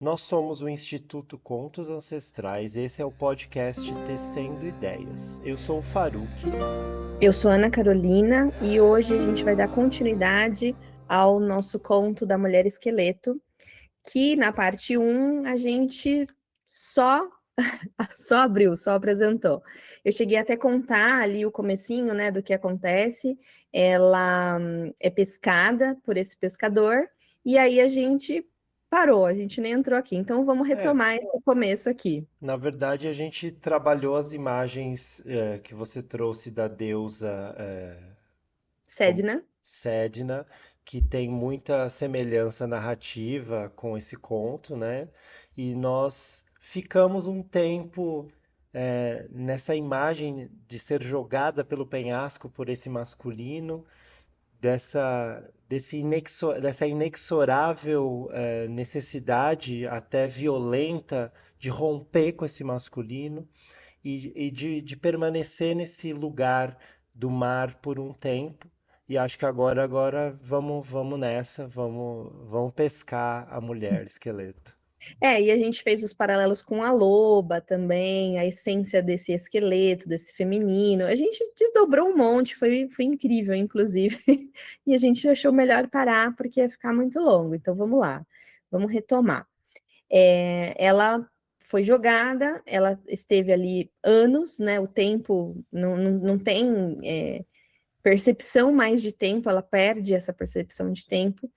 Nós somos o Instituto Contos Ancestrais. Esse é o podcast Tecendo Ideias. Eu sou o Faruque. Eu sou Ana Carolina e hoje a gente vai dar continuidade ao nosso conto da Mulher Esqueleto, que na parte um a gente só só abriu, só apresentou. Eu cheguei até contar ali o comecinho, né, do que acontece. Ela é pescada por esse pescador e aí a gente parou, a gente nem entrou aqui. Então vamos É, retomar esse começo aqui. na verdade, a gente trabalhou as imagens que você trouxe da deusa Sedna. Sedna, que tem muita semelhança narrativa com esse conto, né? E nós ficamos um tempo nessa imagem de ser jogada pelo penhasco por esse masculino dessa inexorável necessidade, até violenta, de romper com esse masculino e de permanecer nesse lugar do mar por um tempo. E acho que agora vamos nessa, vamos pescar a mulher esqueleto. E a gente fez os paralelos com a loba também, a essência desse esqueleto, desse feminino. A gente desdobrou um monte, foi incrível, inclusive. E a gente achou melhor parar, porque ia ficar muito longo. Então vamos lá, vamos retomar. Ela foi jogada, ela esteve ali anos, né? O tempo não tem percepção mais de tempo, ela perde essa percepção de tempo.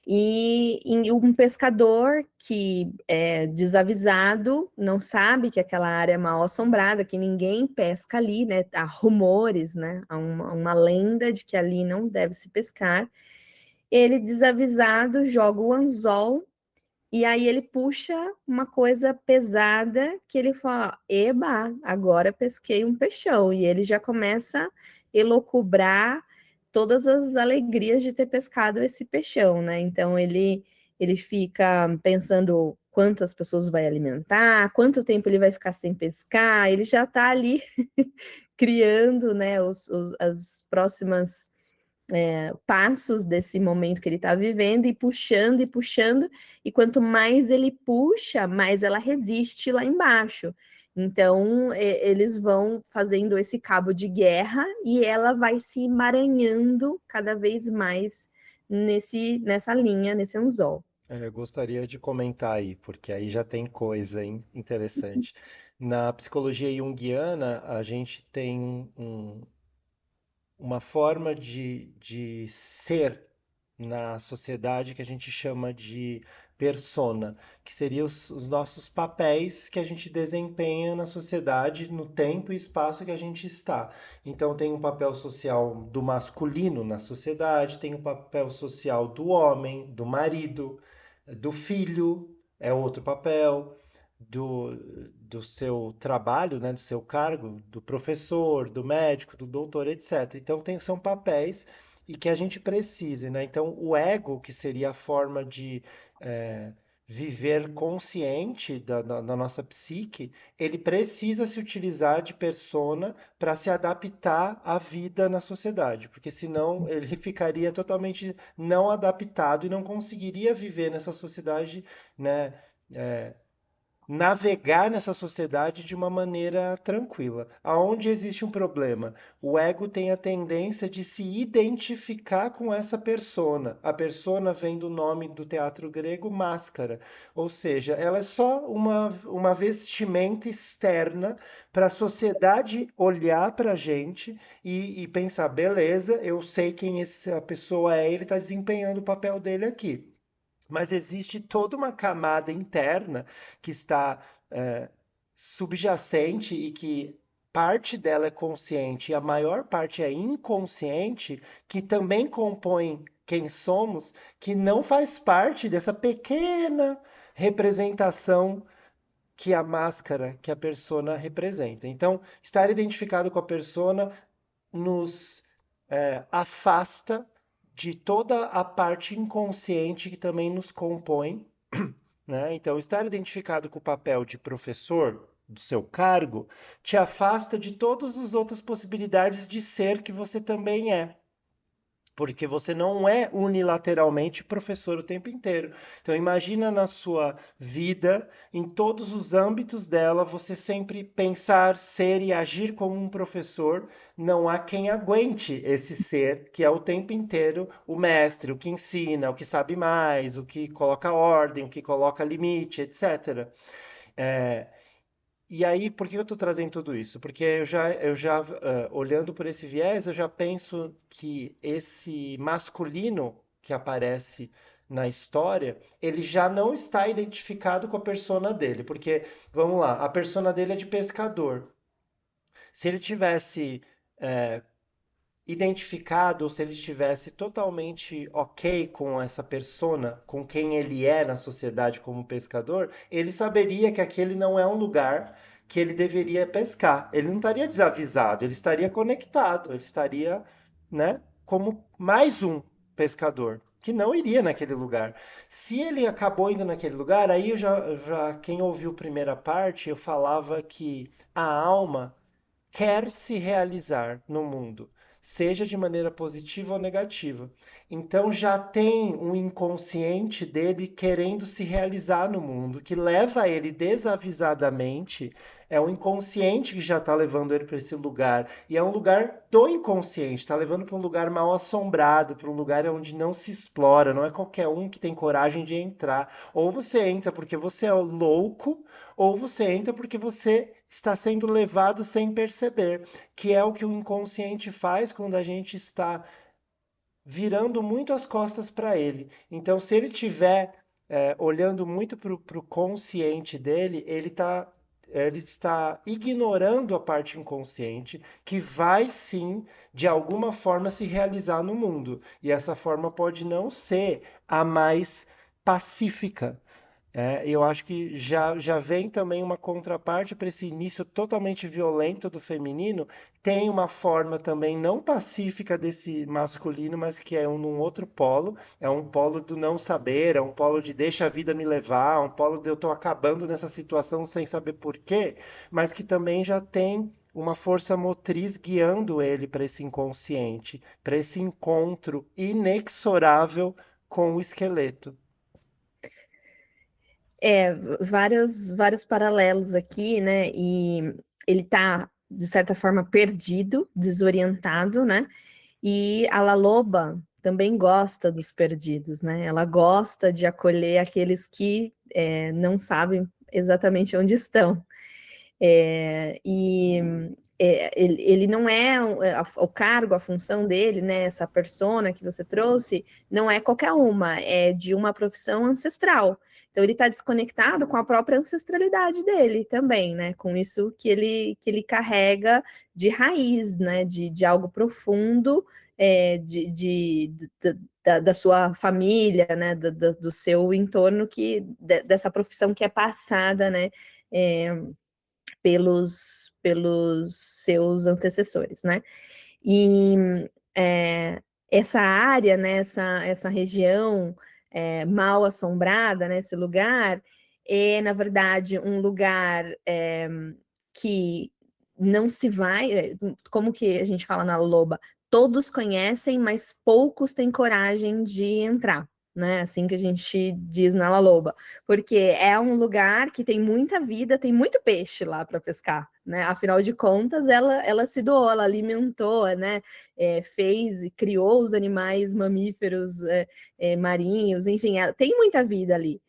E um pescador que é desavisado, não sabe que aquela área é mal assombrada, que ninguém pesca ali, né? Há rumores, né? Há uma lenda de que ali não deve se pescar. Ele, desavisado, joga o anzol e aí ele puxa uma coisa pesada que ele fala: Eba, agora pesquei um peixão. E ele já começa a elocubrar todas as alegrias de ter pescado esse peixão, né? Então ele fica pensando quantas pessoas vai alimentar, quanto tempo ele vai ficar sem pescar, ele já está ali criando, né, as próximas passos desse momento que ele está vivendo e puxando, e quanto mais ele puxa, mais ela resiste lá embaixo. Então, eles vão fazendo esse cabo de guerra e ela vai se emaranhando cada vez mais nessa linha, nesse anzol. Eu gostaria de comentar aí, porque aí já tem coisa interessante. Na psicologia junguiana, a gente tem uma forma de ser na sociedade que a gente chama de persona, que seriam os nossos papéis que a gente desempenha na sociedade, no tempo e espaço que a gente está. Então, tem um papel social do masculino na sociedade, tem um papel social do homem, do marido, do filho, é outro papel do seu trabalho, né, do seu cargo, do professor, do médico, do doutor, etc. Então são papéis e que a gente precisa, né? Então o ego, que seria a forma de é, viver consciente da nossa psique, ele precisa se utilizar de persona para se adaptar à vida na sociedade, porque senão ele ficaria totalmente não adaptado e não conseguiria viver nessa sociedade, né? é, Navegar nessa sociedade de uma maneira tranquila. Aonde existe um problema, o ego tem a tendência de se identificar com essa persona. A persona vem do nome do teatro grego máscara, ou seja, ela é só uma vestimenta externa para a sociedade olhar para a gente e pensar: beleza, eu sei quem essa pessoa é, ele está desempenhando o papel dele aqui. Mas existe toda uma camada interna que está é, subjacente e que parte dela é consciente e a maior parte é inconsciente, que também compõe quem somos, que não faz parte dessa pequena representação que a máscara, que a persona representa. Então, estar identificado com a persona nos afasta de toda a parte inconsciente que também nos compõe, né? Então, estar identificado com o papel de professor do seu cargo te afasta de todas as outras possibilidades de ser que você também é. porque você não é unilateralmente professor o tempo inteiro. Então imagina na sua vida, em todos os âmbitos dela, você sempre pensar, ser e agir como um professor. Não há quem aguente esse ser que é o tempo inteiro o mestre, o que ensina, o que sabe mais, o que coloca ordem, o que coloca limite, etc. É, e aí, por que eu estou trazendo tudo isso? Porque olhando por esse viés, eu já penso que esse masculino que aparece na história, ele já não está identificado com a persona dele, porque, vamos lá, a persona dele é de pescador. Se ele tivesse identificado, ou se ele estivesse totalmente ok com essa persona, com quem ele é na sociedade como pescador, ele saberia que aquele não é um lugar que ele deveria pescar. Ele não estaria desavisado, ele estaria conectado, ele estaria, né, como mais um pescador que não iria naquele lugar. Se ele acabou indo naquele lugar, aí quem ouviu a primeira parte, eu falava que a alma quer se realizar no mundo, seja de maneira positiva ou negativa. Então já tem um inconsciente dele querendo se realizar no mundo, que leva ele desavisadamente. É o inconsciente que já está levando ele para esse lugar. E é um lugar do inconsciente, está levando para um lugar mal assombrado, para um lugar onde não se explora, não é qualquer um que tem coragem de entrar. Ou você entra porque você é louco, ou você entra porque você está sendo levado sem perceber, que é o que o inconsciente faz quando a gente está virando muito as costas para ele. Então, se ele tiver olhando muito para o consciente dele, ele está ignorando a parte inconsciente, que vai sim, de alguma forma, se realizar no mundo. E essa forma pode não ser a mais pacífica. Eu acho que já vem também uma contraparte para esse início totalmente violento do feminino. Tem uma forma também não pacífica desse masculino, mas que é num outro polo. É um polo do não saber, é um polo de deixa a vida me levar, um polo de eu estou acabando nessa situação sem saber por quê, mas que também já tem uma força motriz guiando ele para esse inconsciente, para esse encontro inexorável com o esqueleto. Vários paralelos aqui, né? E ele tá, de certa forma, perdido, desorientado, né? E a La Loba também gosta dos perdidos, né? Ela gosta de acolher aqueles que não sabem exatamente onde estão. E ele não o cargo, a função dele, né? Essa persona que você trouxe, não é qualquer uma, é de uma profissão ancestral. Então ele está desconectado com a própria ancestralidade dele também, né? Com isso que ele carrega de raiz, né? De algo profundo, da sua família, né? Do seu entorno dessa profissão que é passada, né? É, pelos seus antecessores, né? E é, essa área, né, essa região mal assombrada, né, esse lugar, é, na verdade, um lugar que não se vai, como que a gente fala na Loba, todos conhecem, mas poucos têm coragem de entrar, né? Assim que a gente diz na La Loba, porque é um lugar que tem muita vida, tem muito peixe lá para pescar, né? Afinal de contas, ela se doou, ela alimentou, né? Fez e criou os animais mamíferos marinhos, enfim, tem muita vida ali.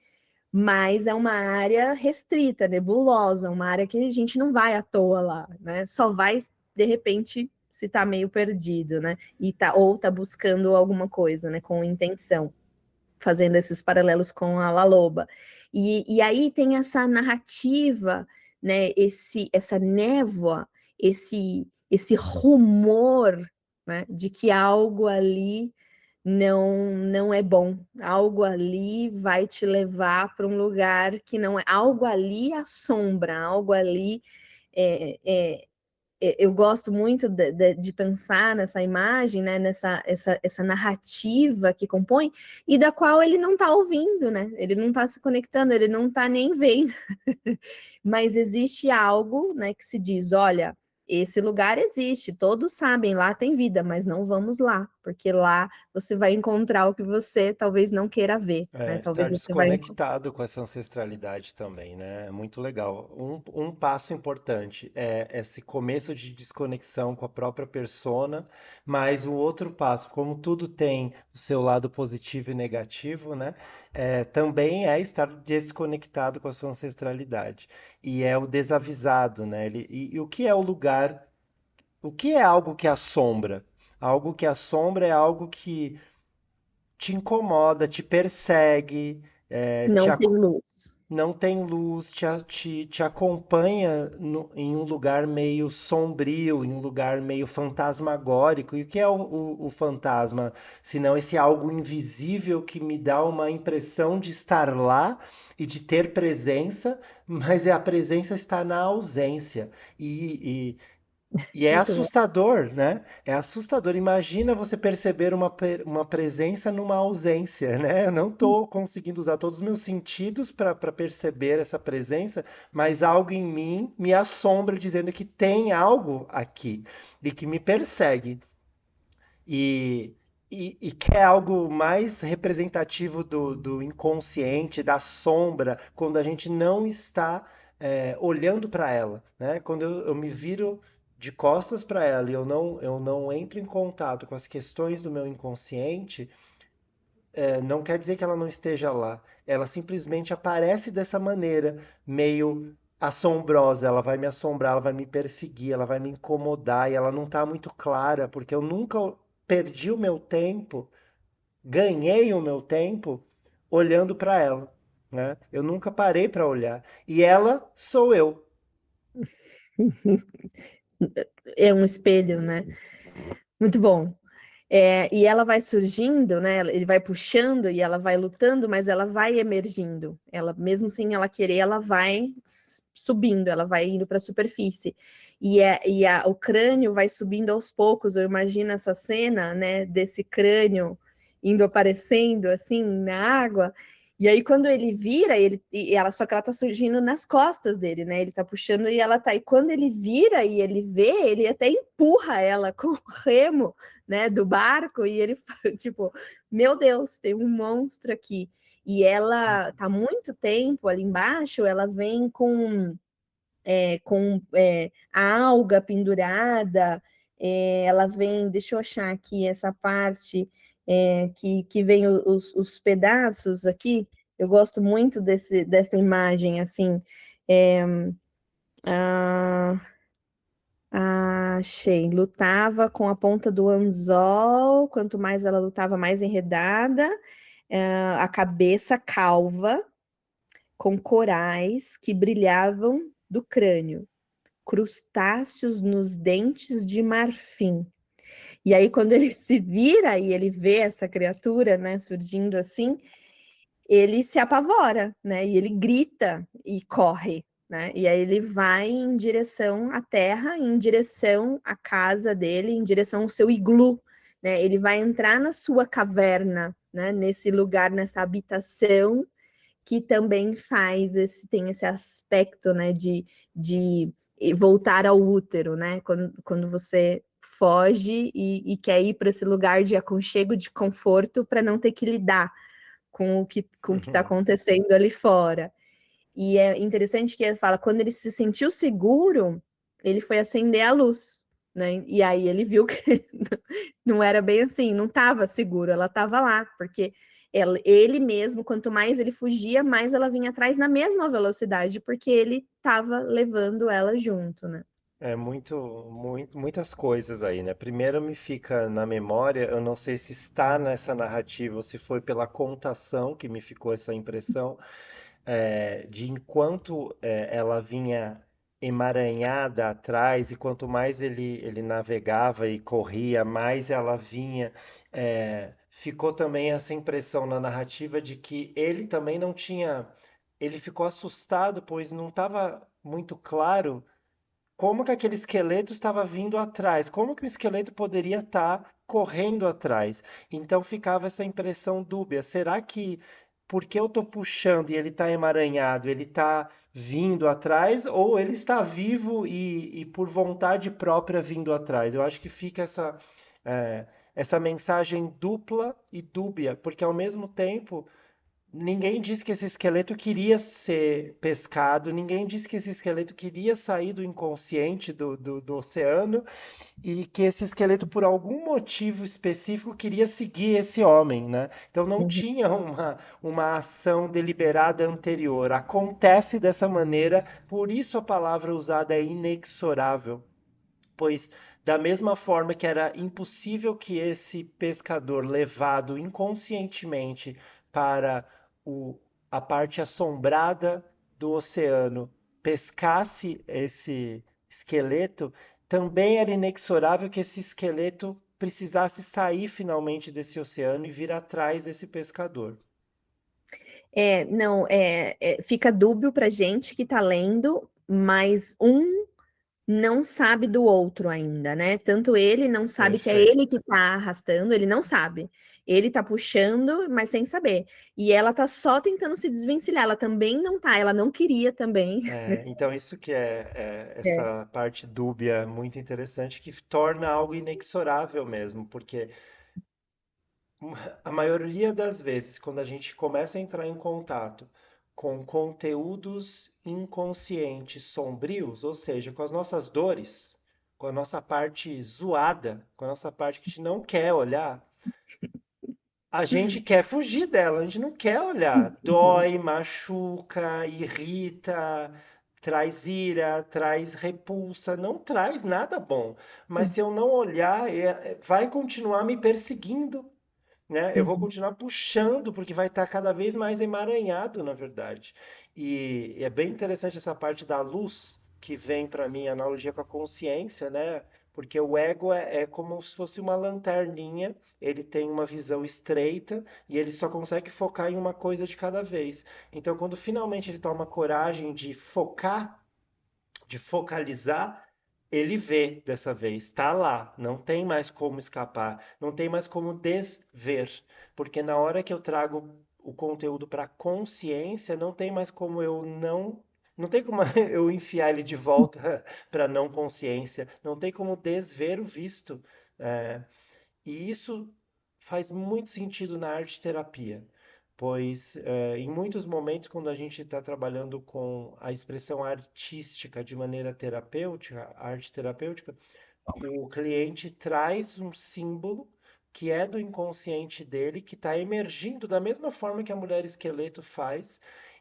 Mas é uma área restrita, nebulosa, uma área que a gente não vai à toa lá, né? Só vai, de repente, se tá meio perdido, né? Ou tá buscando alguma coisa, né? Com intenção, fazendo esses paralelos com a La Loba. E aí tem essa narrativa, né? Essa névoa, esse rumor, né? De que algo ali não é bom. Algo ali vai te levar para um lugar que não é. Algo ali assombra, algo ali eu gosto muito de pensar nessa imagem, né, essa narrativa que compõe e da qual ele não está ouvindo, né? Ele não está se conectando, ele não está nem vendo. Mas existe algo, né, que se diz, olha, esse lugar existe, todos sabem, lá tem vida, mas não vamos lá, porque lá você vai encontrar o que você talvez não queira ver, né? É, Talvez estar você vai. desconectado com essa ancestralidade também, né? É muito legal. Um passo importante é esse começo de desconexão com a própria persona, mas o outro passo, como tudo tem o seu lado positivo e negativo, né? Também é estar desconectado com a sua ancestralidade. E é o desavisado, né? E o que é o lugar, o que é algo que assombra? Algo que assombra é algo que te incomoda, te persegue, é, te Não tem aco- luz. não tem luz, te acompanha em um lugar meio sombrio, em um lugar meio fantasmagórico. E o que é o fantasma? Senão esse algo invisível que me dá uma impressão de estar lá e de ter presença, mas a presença está na ausência. E é Muito bom. assustador, né? É assustador. Imagina você perceber uma presença numa ausência, né? Eu não estou conseguindo usar todos os meus sentidos para perceber essa presença, mas algo em mim me assombra dizendo que tem algo aqui e que me persegue. E, e que é algo mais representativo do inconsciente, da sombra, quando a gente não está olhando para ela, né? Quando eu me viro de costas para ela e eu não entro em contato com as questões do meu inconsciente, não quer dizer que ela não esteja lá. Ela simplesmente aparece dessa maneira, meio assombrosa. Ela vai me assombrar, ela vai me perseguir, ela vai me incomodar e ela não está muito clara, porque eu nunca perdi o meu tempo, ganhei o meu tempo olhando para ela, né? Eu nunca parei para olhar. E ela sou eu. É um espelho, né? Muito bom. E ela vai surgindo, né? Ele vai puxando e ela vai lutando, mas ela vai emergindo. Ela, mesmo sem ela querer, ela vai subindo, ela vai indo para a superfície. O crânio vai subindo aos poucos. Eu imagino essa cena, né? Desse crânio indo aparecendo assim na água. E aí, quando ele vira, só que ela tá surgindo nas costas dele, né? Ele tá puxando e ela tá. E quando ele vira e ele vê, ele até empurra ela com o remo, né, do barco, e ele, tipo, meu Deus, tem um monstro aqui. E ela tá muito tempo ali embaixo, ela vem com a alga pendurada, ela vem, deixa eu achar aqui essa parte que vem os pedaços aqui, eu gosto muito dessa imagem, assim, é, ah, achei. Lutava com a ponta do anzol. Quanto mais ela lutava, mais enredada. A cabeça calva, com corais que brilhavam do crânio. Crustáceos nos dentes de marfim. E aí, quando ele se vira e ele vê essa criatura, né, surgindo assim, ele se apavora, né? E ele grita e corre, né? E aí ele vai em direção à terra, em direção à casa dele, em direção ao seu iglu, né? Ele vai entrar na sua caverna, né? Nesse lugar, nessa habitação que também tem esse aspecto, né? De voltar ao útero, né? Quando você foge e quer ir para esse lugar de aconchego, de conforto, para não ter que lidar com o que está acontecendo ali fora. E é interessante que ele fala, quando ele se sentiu seguro, ele foi acender a luz, né? E aí ele viu que não era bem assim, não estava seguro, ela estava lá, porque ele mesmo, quanto mais ele fugia, mais ela vinha atrás na mesma velocidade, porque ele estava levando ela junto, né? É muitas coisas aí, né? Primeiro me fica na memória, eu não sei se está nessa narrativa ou se foi pela contação que me ficou essa impressão, de enquanto ela vinha emaranhada atrás e quanto mais ele navegava e corria, mais ela vinha. Ficou também essa impressão na narrativa de que ele também não tinha. Ele ficou assustado, pois não estava muito claro como que aquele esqueleto estava vindo atrás, como que o esqueleto poderia estar correndo atrás. Então ficava essa impressão dúbia. Será que porque eu estou puxando e ele está emaranhado, ele está vindo atrás, ou ele está vivo e por vontade própria vindo atrás? Eu acho que fica essa. é, essa mensagem dupla e dúbia, porque ao mesmo tempo ninguém disse que esse esqueleto queria ser pescado, ninguém disse que esse esqueleto queria sair do inconsciente do oceano e que esse esqueleto, por algum motivo específico, queria seguir esse homem, né? Então não Uhum. tinha uma ação deliberada anterior. Acontece dessa maneira, por isso a palavra usada é inexorável. Pois, da mesma forma que era impossível que esse pescador, levado inconscientemente para o, a parte assombrada do oceano, pescasse esse esqueleto, também era inexorável que esse esqueleto precisasse sair finalmente desse oceano e vir atrás desse pescador. Não, fica dúbio pra gente que tá lendo, mas um não sabe do outro ainda, né? Tanto ele não sabe que é ele que Perfeito. tá arrastando, ele não sabe. Ele tá puxando, mas sem saber. E ela tá só tentando se desvencilhar. Ela também não tá, ela não queria também. Então, isso que É. essa parte dúbia muito interessante, que torna algo inexorável mesmo, porque a maioria das vezes, quando a gente começa a entrar em contato com conteúdos inconscientes sombrios, ou seja, com as nossas dores, com a nossa parte zoada, com a nossa parte que a gente não quer olhar, a gente quer fugir dela, a gente não quer olhar. Dói, machuca, irrita, traz ira, traz repulsa, não traz nada bom. Mas se eu não olhar, vai continuar me perseguindo, né? Eu vou Uhum. continuar puxando, porque vai estar cada vez mais emaranhado, na verdade. E é bem interessante essa parte da luz, que vem para mim, a analogia com a consciência, né? Porque o ego é como se fosse uma lanterninha, ele tem uma visão estreita e ele só consegue focar em uma coisa de cada vez. Então, quando finalmente ele toma coragem de focar, de focalizar, ele vê dessa vez, está lá, não tem mais como escapar, não tem mais como desver, porque na hora que eu trago o conteúdo para consciência, não tem mais como não tem como eu enfiar ele de volta para não consciência, não tem como desver o visto. É, e isso faz muito sentido na arte terapia, pois em muitos momentos, quando a gente está trabalhando com a expressão artística de maneira terapêutica, arte terapêutica, o cliente traz um símbolo que é do inconsciente dele, que está emergindo da mesma forma que a mulher esqueleto faz,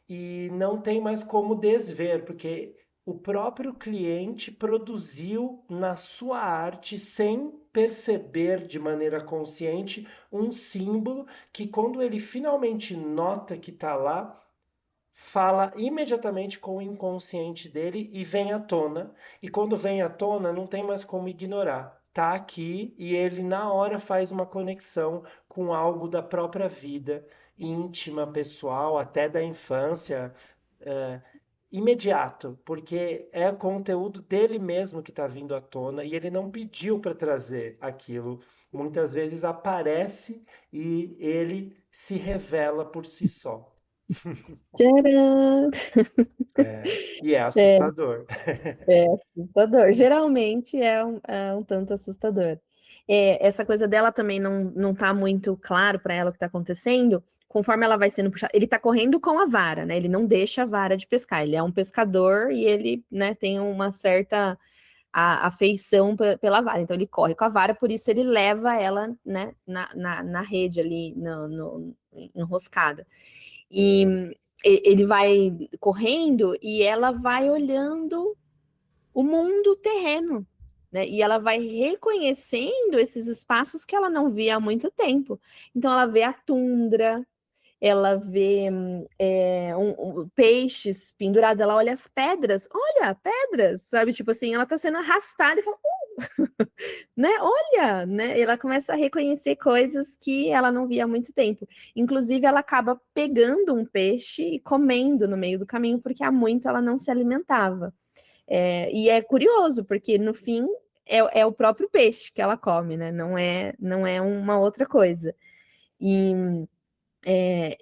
e não tem mais como desver, porque o próprio cliente produziu na sua arte, sem perceber de maneira consciente, um símbolo que, quando ele finalmente nota que está lá, fala imediatamente com o inconsciente dele e vem à tona. E quando vem à tona, não tem mais como ignorar. Tá aqui e ele na hora faz uma conexão com algo da própria vida, íntima, pessoal, até da infância, é, imediato, porque é conteúdo dele mesmo que está vindo à tona e ele não pediu para trazer aquilo. Muitas vezes aparece e ele se revela por si só. Tcharam! E é É, assustador. é assustador. Geralmente é um tanto assustador. Essa coisa dela também não tá muito claro para ela o que tá acontecendo. Conforme ela vai sendo puxada, ele tá correndo com a vara, né? Ele não deixa a vara de pescar. Ele é um pescador e ele, né, tem uma certa afeição pela vara. Então ele corre com a vara, por isso ele leva ela, né, na rede ali, enroscada. E ele vai correndo e ela vai olhando o mundo terreno, né? E ela vai reconhecendo esses espaços que ela não via há muito tempo. Então ela vê a tundra, ela vê peixes pendurados, ela olha as pedras, olha, pedras, sabe? Tipo assim, ela tá sendo arrastada e fala, né? Olha, né? E ela começa a reconhecer coisas que ela não via há muito tempo. Inclusive, ela acaba pegando um peixe e comendo no meio do caminho, porque há muito ela não se alimentava. E é curioso, porque no fim é o próprio peixe que ela come, né? Não é uma outra coisa. E,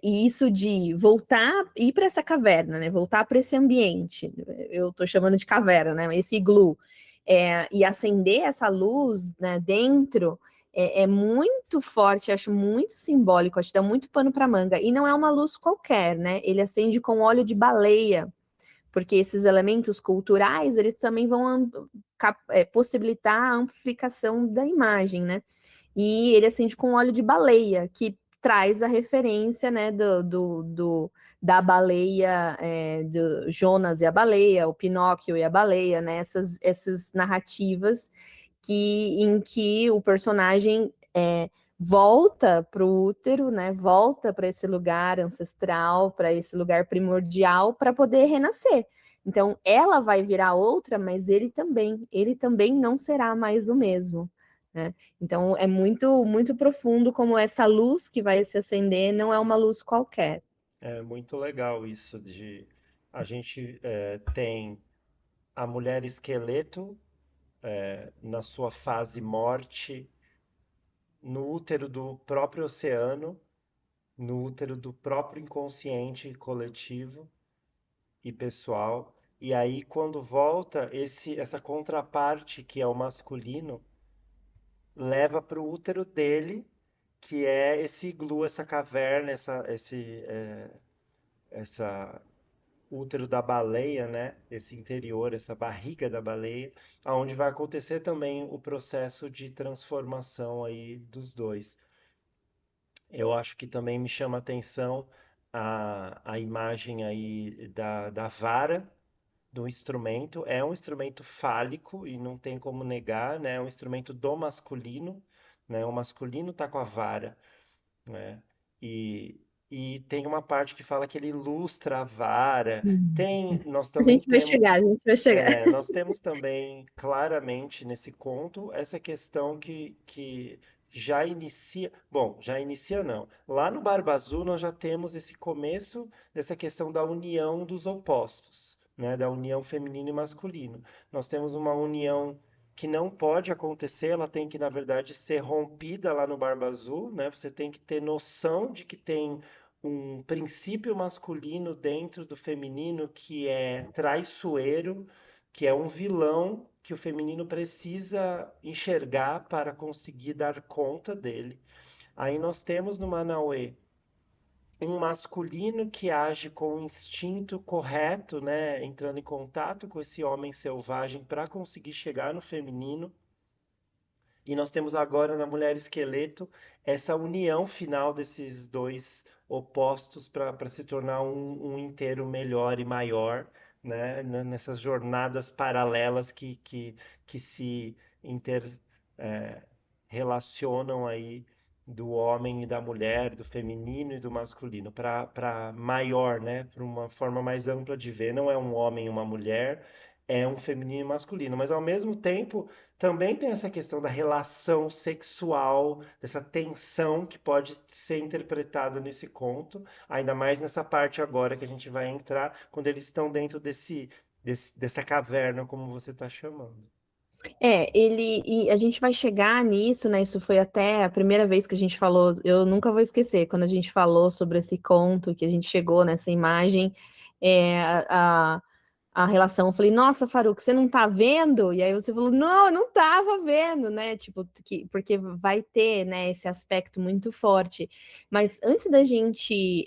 e isso de voltar, ir para essa caverna, né? Voltar para esse ambiente, eu estou chamando de caverna, né? Esse iglu, e acender essa luz, né, dentro. é muito forte, acho muito simbólico, acho que dá muito pano para manga. E não é uma luz qualquer, né? Ele acende com óleo de baleia, porque esses elementos culturais, eles também vão possibilitar a amplificação da imagem, né? E ele acende com óleo de baleia, que traz a referência, né, da baleia, do Jonas e a baleia, o Pinóquio e a baleia, né, essas narrativas em que o personagem volta para o útero, né, volta para esse lugar ancestral, para esse lugar primordial, para poder renascer. Então, ela vai virar outra, mas ele também não será mais o mesmo, né? Então, é muito, muito profundo como essa luz que vai se acender não é uma luz qualquer. É muito legal isso de a gente tem a mulher esqueleto na sua fase morte no útero do próprio oceano, no útero do próprio inconsciente coletivo e pessoal. E aí, quando volta, essa contraparte que é o masculino leva para o útero dele, que é esse iglu, essa caverna, essa útero da baleia, né? Esse interior, essa barriga da baleia, aonde vai acontecer também o processo de transformação aí dos dois. Eu acho que também me chama a atenção a imagem aí da vara do instrumento. É um instrumento fálico e não tem como negar, né? É um instrumento do masculino, né? O masculino tá com a vara, né? E, e tem uma parte que fala que ele ilustra a vara. Nós A também gente vai chegar, temos, a gente vai chegar. nós temos também claramente nesse conto essa questão que já inicia, bom, já inicia não. Lá no Barba Azul nós já temos esse começo dessa questão da união dos opostos, né? Da união feminino e masculino. Nós temos uma união que não pode acontecer, ela tem que, na verdade, ser rompida lá no Barba Azul, né? Você tem que ter noção de que tem um princípio masculino dentro do feminino que é traiçoeiro, que é um vilão que o feminino precisa enxergar para conseguir dar conta dele. Aí nós temos no Manauê um masculino que age com o instinto correto, né, entrando em contato com esse homem selvagem para conseguir chegar no feminino. E nós temos agora na Mulher Esqueleto essa união final desses dois opostos para se tornar um inteiro melhor e maior, né? Nessas jornadas paralelas que se inter, é, relacionam aí do homem e da mulher, do feminino e do masculino, para maior, né? Para uma forma mais ampla de ver. Não é um homem e uma mulher, é um feminino e masculino, mas ao mesmo tempo também tem essa questão da relação sexual, dessa tensão que pode ser interpretada nesse conto, ainda mais nessa parte agora que a gente vai entrar, quando eles estão dentro dessa caverna, como você está chamando. E a gente vai chegar nisso, né? Isso foi até a primeira vez que a gente falou, eu nunca vou esquecer, quando a gente falou sobre esse conto, que a gente chegou nessa imagem, a relação, eu falei, nossa, Faruk, você não tá vendo? E aí você falou, não, eu não tava vendo, né? Tipo, porque vai ter, né, esse aspecto muito forte. Mas antes da gente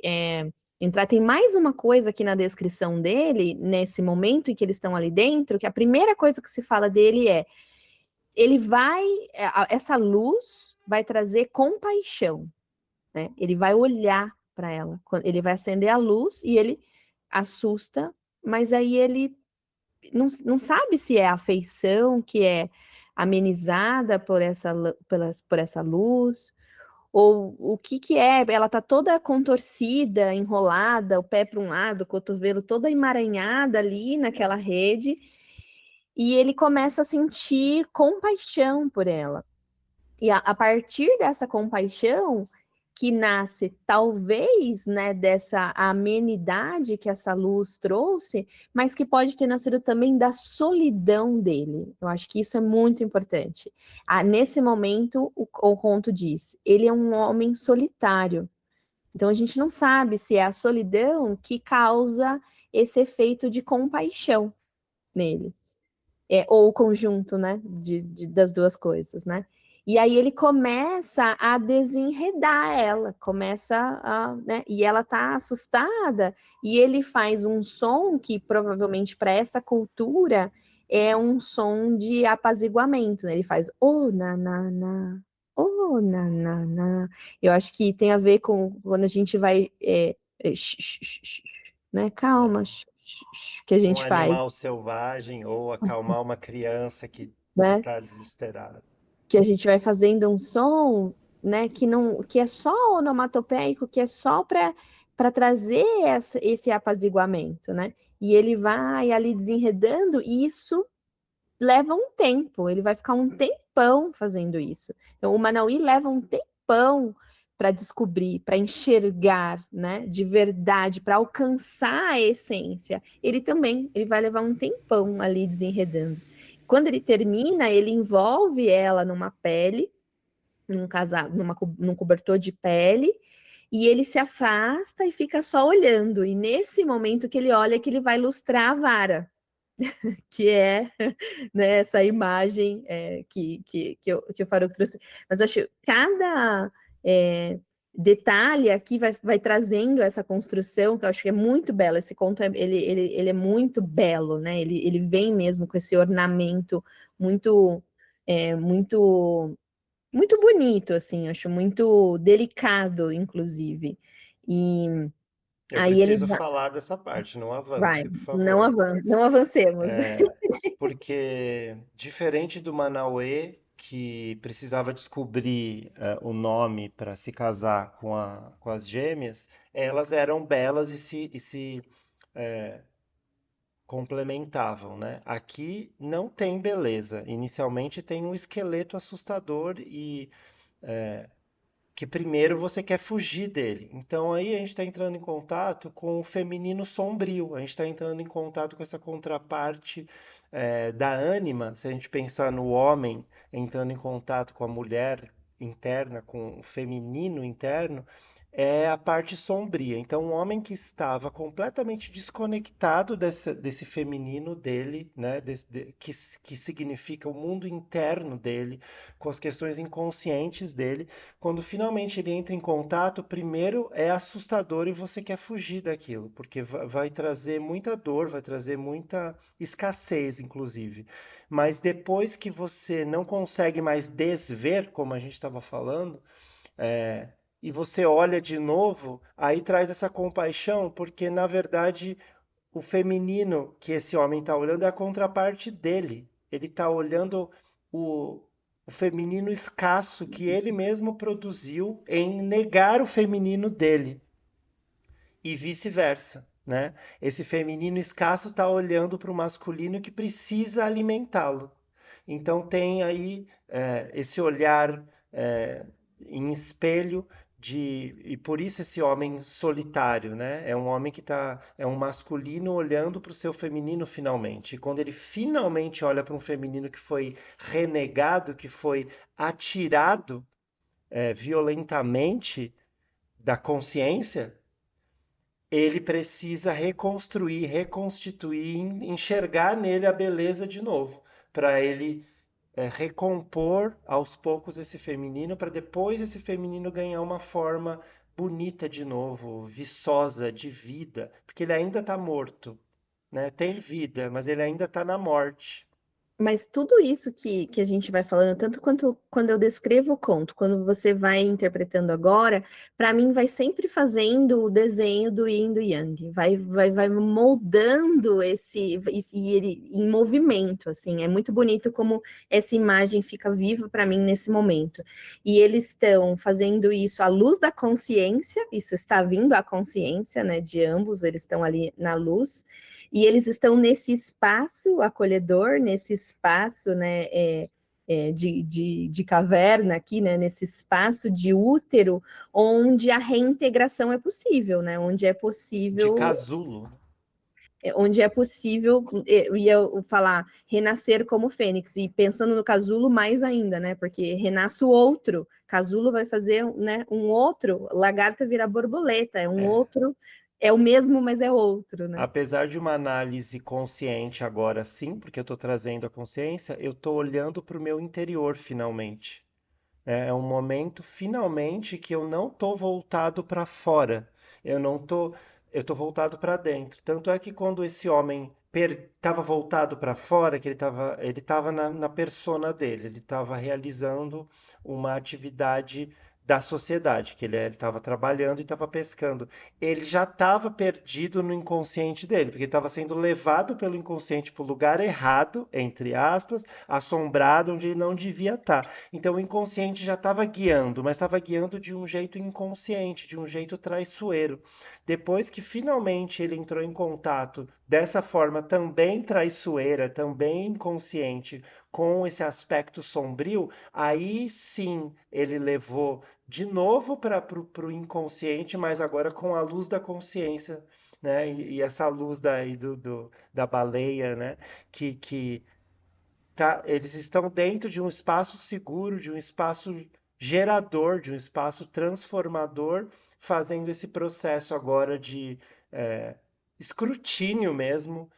entrar, tem mais uma coisa aqui na descrição dele, nesse momento em que eles estão ali dentro, que a primeira coisa que se fala dele é ele vai, essa luz vai trazer compaixão, né? Ele vai olhar para ela, ele vai acender a luz e ele assusta, mas aí ele não sabe se é a afeição que é amenizada por essa luz, ou o que que é, ela tá toda contorcida, enrolada, o pé para um lado, o cotovelo toda emaranhada ali naquela rede, e ele começa a sentir compaixão por ela. E a partir dessa compaixão que nasce, talvez, né, dessa amenidade que essa luz trouxe, mas que pode ter nascido também da solidão dele. Eu acho que isso é muito importante. Nesse momento, o conto diz: ele é um homem solitário. Então a gente não sabe se é a solidão que causa esse efeito de compaixão nele, ou o conjunto, né, das duas coisas, né? E aí ele começa a desenredar ela, né? E ela tá assustada, e ele faz um som que provavelmente para essa cultura é um som de apaziguamento, né? Ele faz oh na. Eu acho que tem a ver com quando a gente vai né? Calma, É. que a Um gente faz, animal selvagem ou acalmar uma criança que né? está desesperada. Que a gente vai fazendo um som, né, que não, que é só onomatopeico, que é só para trazer esse apaziguamento, né? E ele vai ali desenredando, e isso leva um tempo, ele vai ficar um tempão fazendo isso. Então, o Manauí leva um tempão para descobrir, para enxergar, né, de verdade, para alcançar a essência. Ele também, ele vai levar um tempão ali desenredando. Quando ele termina, ele envolve ela numa pele, num casaco, num cobertor de pele, e ele se afasta e fica só olhando. E nesse momento que ele olha, que ele vai lustrar a vara, que é, né, essa imagem que o Farouk trouxe. Mas eu acho que cada detalhe aqui vai trazendo essa construção, que eu acho que é muito belo. Esse conto, ele é muito belo, né? Ele vem mesmo com esse ornamento muito, muito, muito bonito, assim, eu acho muito delicado, inclusive. E Eu aí ele preciso falar dessa parte, não vai, avance, por não, favor. não avancemos. Porque, diferente do Manauê, que precisava descobrir o nome para se casar com as gêmeas, elas eram belas e se complementavam, né? Aqui não tem beleza. Inicialmente tem um esqueleto assustador e que primeiro você quer fugir dele. Então aí a gente está entrando em contato com o feminino sombrio, a gente está entrando em contato com essa contraparte da ânima. Se a gente pensar no homem entrando em contato com a mulher interna, com o feminino interno, é a parte sombria. Então, um homem que estava completamente desconectado desse feminino dele, né, que significa o mundo interno dele, com as questões inconscientes dele, quando finalmente ele entra em contato, primeiro é assustador e você quer fugir daquilo, porque vai trazer muita dor, vai trazer muita escassez, inclusive. Mas depois que você não consegue mais desver, como a gente estava falando, é, e você olha de novo, aí traz essa compaixão, porque na verdade o feminino que esse homem está olhando é a contraparte dele. Ele está olhando o, o feminino escasso que ele mesmo produziu em negar o feminino dele e vice-versa, né? Esse feminino escasso está olhando para o masculino que precisa alimentá-lo. Então tem aí esse olhar é, em espelho e por isso esse homem solitário, né? É um homem que é um masculino olhando para o seu feminino finalmente. E quando ele finalmente olha para um feminino que foi renegado, que foi atirado violentamente da consciência, ele precisa reconstruir, reconstituir, enxergar nele a beleza de novo, para ele recompor aos poucos esse feminino, para depois esse feminino ganhar uma forma bonita de novo, viçosa, de vida, porque ele ainda está morto, né? Tem vida, mas ele ainda está na morte. Mas tudo isso que a gente vai falando, tanto quanto quando eu descrevo o conto, quando você vai interpretando agora, para mim vai sempre fazendo o desenho do Yin e do Yang, vai moldando ele em movimento, assim, é muito bonito como essa imagem fica viva para mim nesse momento. E eles estão fazendo isso à luz da consciência, isso está vindo à consciência, né, de ambos, eles estão ali na luz. E eles estão nesse espaço acolhedor, nesse espaço, né, de caverna aqui, né, nesse espaço de útero, onde a reintegração é possível, né, De casulo. onde é possível, eu ia falar, renascer como fênix, e pensando no casulo mais ainda, né, porque renasce o outro, casulo vai fazer, né, um outro, lagarta vira borboleta, é um É. outro, é o mesmo, mas é outro, né. Apesar de uma análise consciente agora sim, porque eu estou trazendo a consciência, eu estou olhando para o meu interior finalmente. É um momento finalmente que eu não tô voltado para fora. Eu não tô, eu tô voltado para dentro. Tanto é que quando esse homem estava voltado para fora, que ele tava na persona dele, ele estava realizando uma atividade da sociedade, que ele estava trabalhando e estava pescando. Ele já estava perdido no inconsciente dele, porque ele estava sendo levado pelo inconsciente para o lugar errado, entre aspas, assombrado, onde ele não devia estar. Então o inconsciente já estava guiando, mas estava guiando de um jeito inconsciente, de um jeito traiçoeiro. Depois que finalmente ele entrou em contato dessa forma também traiçoeira, também inconsciente, com esse aspecto sombrio, aí sim ele levou de novo para o inconsciente, mas agora com a luz da consciência, né? E essa luz da baleia, né? Que tá, eles estão dentro de um espaço seguro, de um espaço gerador, de um espaço transformador, fazendo esse processo agora de é, escrutínio mesmo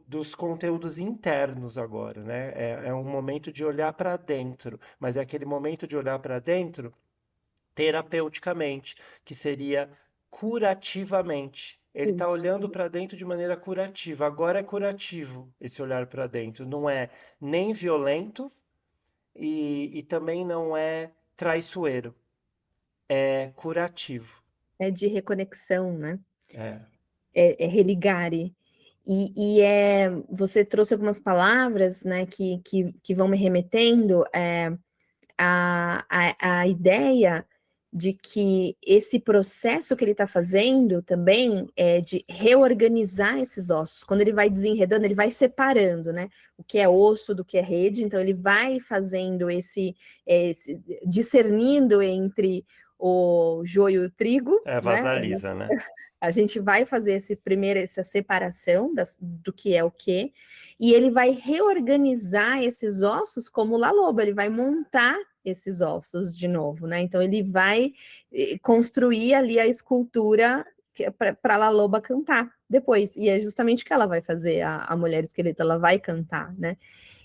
dos conteúdos internos agora, né? É um momento de olhar para dentro, mas é aquele momento de olhar para dentro terapeuticamente, que seria curativamente. Ele está Isso. olhando para dentro de maneira curativa. Agora é curativo esse olhar para dentro. Não é nem violento e também não é traiçoeiro. É curativo. É de reconexão, né? É. É religare. Você trouxe algumas palavras, né, que vão me remetendo a ideia de que esse processo que ele está fazendo também é de reorganizar esses ossos. Quando ele vai desenredando, ele vai separando, né? O que é osso do que é rede, então ele vai fazendo discernindo entre o joio e o trigo, É né? vasalisa, né? A gente vai fazer essa separação do que é o que, e ele vai reorganizar esses ossos como o La Loba, ele vai montar esses ossos de novo, né? Então ele vai construir ali a escultura para La Loba cantar depois, e é justamente o que ela vai fazer, a mulher esqueleto, ela vai cantar, né?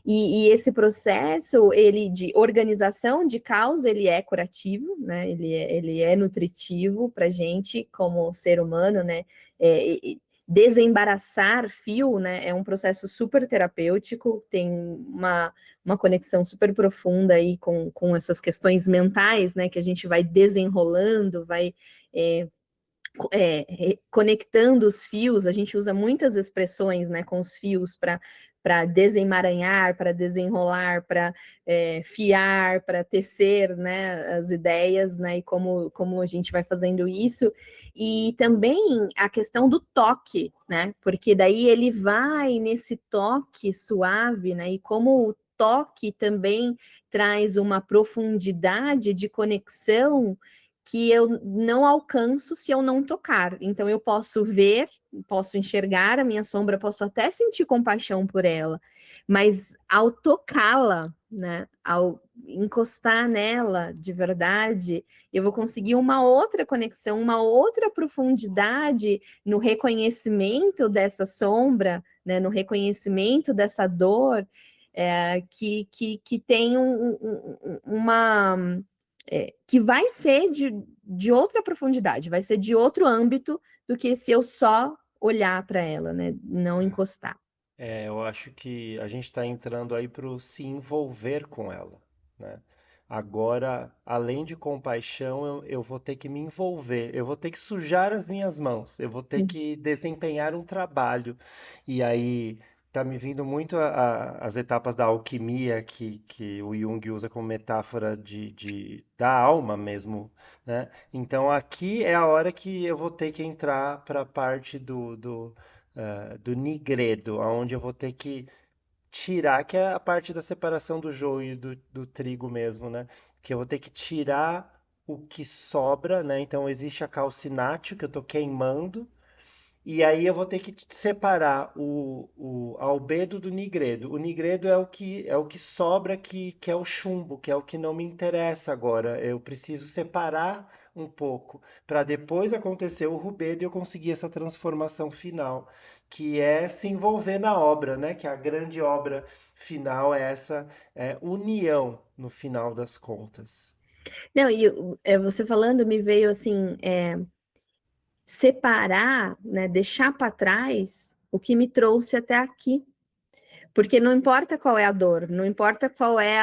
E esse processo, ele de organização de caos, ele é curativo, né? Ele é nutritivo para a gente como ser humano, né? Desembaraçar fio, né? É um processo super terapêutico, tem uma conexão super profunda aí com essas questões mentais, né? Que a gente vai desenrolando, vai é, conectando os fios, a gente usa muitas expressões, né, com os fios para desemaranhar, para desenrolar, para fiar, para tecer, né, as ideias, né, e como a gente vai fazendo isso, e também a questão do toque, né, porque daí ele vai nesse toque suave, né, e como o toque também traz uma profundidade de conexão que eu não alcanço se eu não tocar. Então eu posso ver, posso enxergar a minha sombra, posso até sentir compaixão por ela, mas ao tocá-la, né, ao encostar nela de verdade, eu vou conseguir uma outra conexão, uma outra profundidade no reconhecimento dessa sombra, né, no reconhecimento dessa dor, que tem uma que vai ser de outra profundidade, vai ser de outro âmbito do que se eu só olhar para ela, né? Não encostar. Eu acho que a gente está entrando aí para o se envolver com ela, né? Agora, além de compaixão, eu vou ter que me envolver, eu vou ter que sujar as minhas mãos, eu vou ter que desempenhar um trabalho. E aí tá me vindo muito as etapas da alquimia que o Jung usa como metáfora da alma mesmo, né? Então aqui é a hora que eu vou ter que entrar para a parte do nigredo, onde eu vou ter que tirar, que é a parte da separação do joio e do trigo mesmo, né? Que eu vou ter que tirar o que sobra, né? Então existe a calcinátil que eu tô queimando, e aí eu vou ter que separar o albedo do nigredo. O nigredo é o que sobra, que é o chumbo, que é o que não me interessa agora. Eu preciso separar um pouco para depois acontecer o rubedo e eu conseguir essa transformação final, que é se envolver na obra, né? Que a grande obra final é essa união no final das contas. Não, e você falando me veio assim, separar, né, deixar para trás o que me trouxe até aqui. Porque não importa qual é a dor, não importa qual é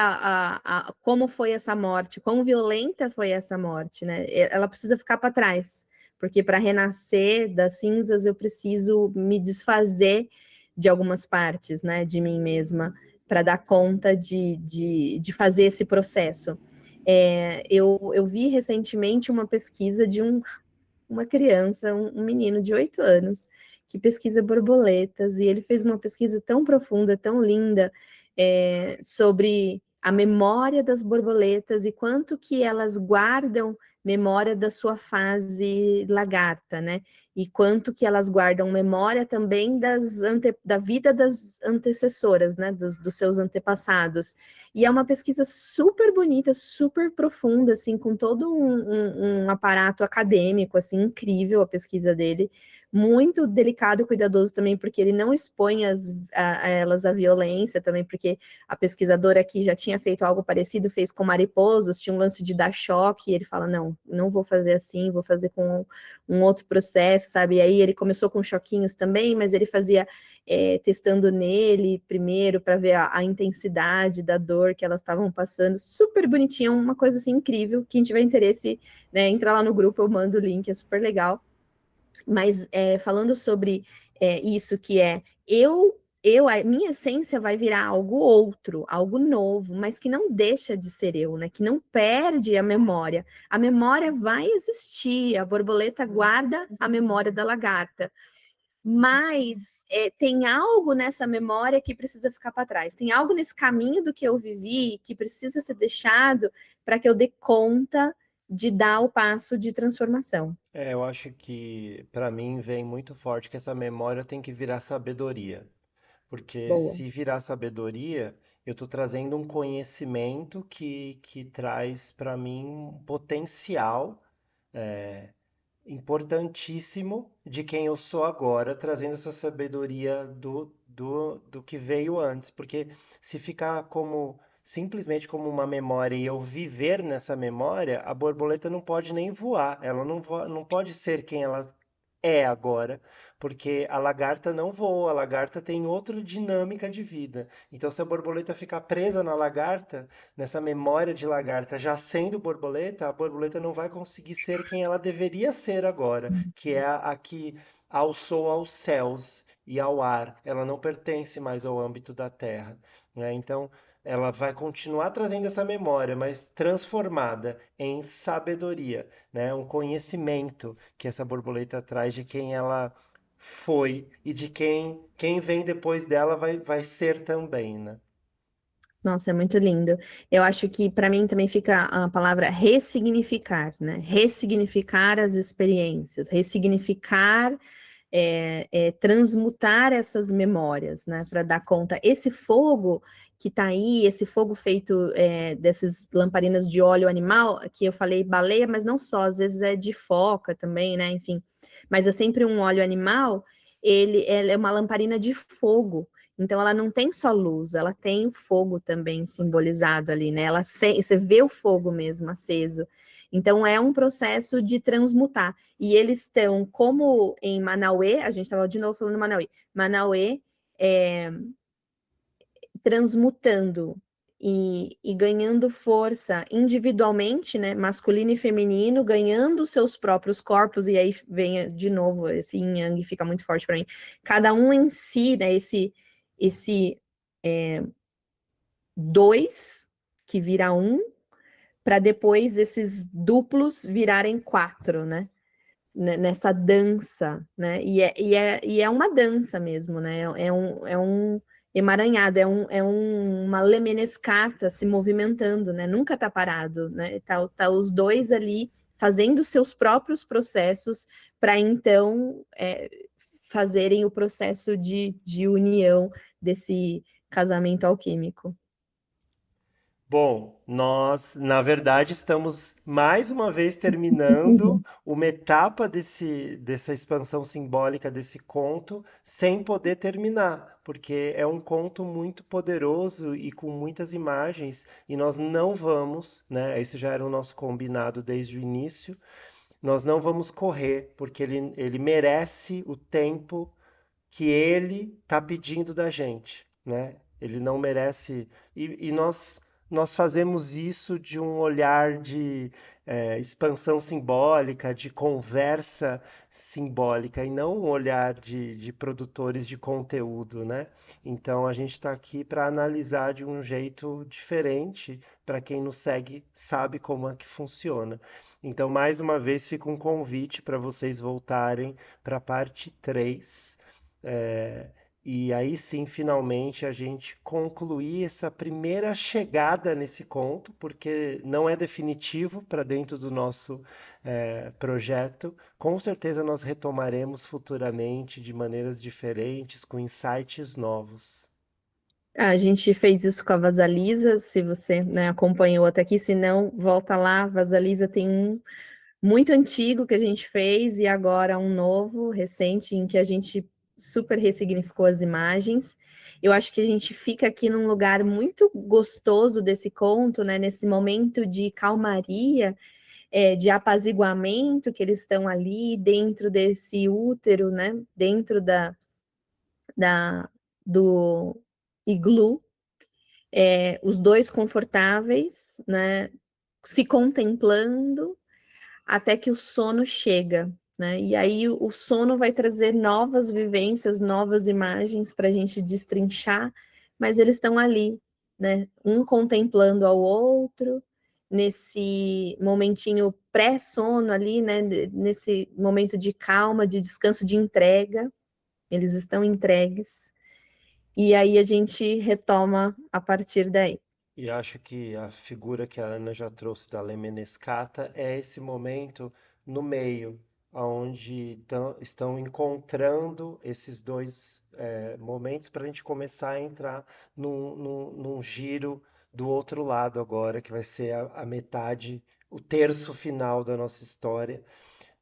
como foi essa morte, quão violenta foi essa morte, né? Ela precisa ficar para trás, porque para renascer das cinzas eu preciso me desfazer de algumas partes, né, de mim mesma, para dar conta de fazer esse processo. Eu vi recentemente uma pesquisa de uma criança, um menino de 8 anos, que pesquisa borboletas, e ele fez uma pesquisa tão profunda, tão linda, sobre a memória das borboletas e quanto que elas guardam memória da sua fase lagarta, né? E quanto que elas guardam memória também da vida das antecessoras, né? Dos seus antepassados. E é uma pesquisa super bonita, super profunda, assim, com todo um aparato acadêmico, assim, incrível a pesquisa dele. Muito delicado e cuidadoso também, porque ele não expõe a elas a violência também, porque a pesquisadora aqui já tinha feito algo parecido, fez com mariposas, tinha um lance de dar choque, e ele fala, não vou fazer assim, vou fazer com um outro processo, sabe? E aí ele começou com choquinhos também, mas ele fazia testando nele primeiro para ver a intensidade da dor que elas estavam passando, super bonitinha, uma coisa assim incrível. Quem tiver interesse, né, entra lá no grupo, eu mando o link, é super legal. Mas falando sobre isso que a minha essência vai virar algo outro, algo novo, mas que não deixa de ser eu, né? Que não perde a memória. A memória vai existir, a borboleta guarda a memória da lagarta, mas tem algo nessa memória que precisa ficar para trás. Tem algo nesse caminho do que eu vivi que precisa ser deixado para que eu dê conta de dar o passo de transformação. Eu acho que para mim vem muito forte que essa memória tem que virar sabedoria. Porque Boa. se virar sabedoria, eu estou trazendo um conhecimento que traz para mim um potencial importantíssimo de quem eu sou agora, trazendo essa sabedoria do que veio antes. Porque se ficar como simplesmente como uma memória e eu viver nessa memória, a borboleta não pode nem voar, ela não pode ser quem ela é agora, porque a lagarta não voa, a lagarta tem outra dinâmica de vida. Então, se a borboleta ficar presa na lagarta, nessa memória de lagarta, já sendo borboleta, a borboleta não vai conseguir ser quem ela deveria ser agora, que é a que alçou aos céus e ao ar. Ela não pertence mais ao âmbito da terra, né? Então, ela vai continuar trazendo essa memória, mas transformada em sabedoria, né? Um conhecimento que essa borboleta traz de quem ela foi e de quem vem depois dela vai ser também, né? Nossa, é muito lindo. Eu acho que para mim também fica a palavra ressignificar, né? Ressignificar as experiências, ressignificar, transmutar essas memórias, né? Para dar conta. Esse fogo que está aí, esse fogo feito dessas lamparinas de óleo animal, que eu falei baleia, mas não só, às vezes é de foca também, né? Enfim, mas é sempre um óleo animal. Ela é uma lamparina de fogo. Então, ela não tem só luz, ela tem o fogo também simbolizado ali, né? Você vê o fogo mesmo aceso. Então, é um processo de transmutar. E eles estão, como em Manauê, a gente estava de novo falando Manauê, Manauê transmutando e ganhando força individualmente, né? Masculino e feminino, ganhando seus próprios corpos, e aí vem de novo esse yin yang fica muito forte para mim. Cada um em si, né? Esse dois que vira um, para depois esses duplos virarem quatro, né? Nessa dança, né? E é uma dança mesmo, né? É um emaranhado, uma lemniscata se movimentando, né? Nunca tá parado, né? Tá os dois ali fazendo seus próprios processos para então fazerem o processo de união desse casamento alquímico. Bom, nós, na verdade, estamos mais uma vez terminando uma etapa dessa expansão simbólica desse conto sem poder terminar, porque é um conto muito poderoso e com muitas imagens, e nós não vamos, né? Esse já era o nosso combinado desde o início, nós não vamos correr, porque ele merece o tempo que ele está pedindo da gente, né? Ele não merece. E nós fazemos isso de um olhar de expansão simbólica, de conversa simbólica, e não um olhar de produtores de conteúdo, né? Então a gente está aqui para analisar de um jeito diferente, para quem nos segue sabe como é que funciona. Então, mais uma vez, fica um convite para vocês voltarem para a parte 3. É, e aí sim, finalmente, a gente concluir essa primeira chegada nesse conto, porque não é definitivo para dentro do nosso projeto. Com certeza nós retomaremos futuramente de maneiras diferentes, com insights novos. A gente fez isso com a Vasalisa, se você, né, acompanhou até aqui, se não, volta lá, a Vasalisa tem um muito antigo que a gente fez e agora um novo, recente, em que a gente super ressignificou as imagens. Eu acho que a gente fica aqui num lugar muito gostoso desse conto, né? Nesse momento de calmaria, de apaziguamento que eles estão ali dentro desse útero, né? Dentro do iglu, os dois confortáveis, né? Se contemplando até que o sono chega, né? E aí o sono vai trazer novas vivências, novas imagens para a gente destrinchar, mas eles estão ali, né? Um contemplando ao outro, nesse momentinho pré-sono ali, né? Nesse momento de calma, de descanso, de entrega, eles estão entregues, e aí a gente retoma a partir daí. E acho que a figura que a Ana já trouxe da Lemniscata é esse momento no meio, onde estão encontrando esses dois momentos para a gente começar a entrar num giro do outro lado agora, que vai ser a metade, o terço final da nossa história,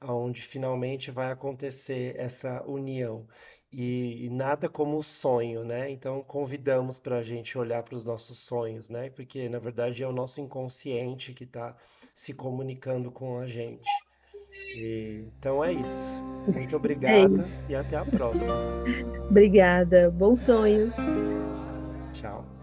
onde finalmente vai acontecer essa união. E nada como o sonho, né? Então convidamos para a gente olhar para os nossos sonhos, né? Porque na verdade é o nosso inconsciente que está se comunicando com a gente. Então é isso. Muito É isso. obrigada e até a próxima. Obrigada. Bons sonhos. Tchau.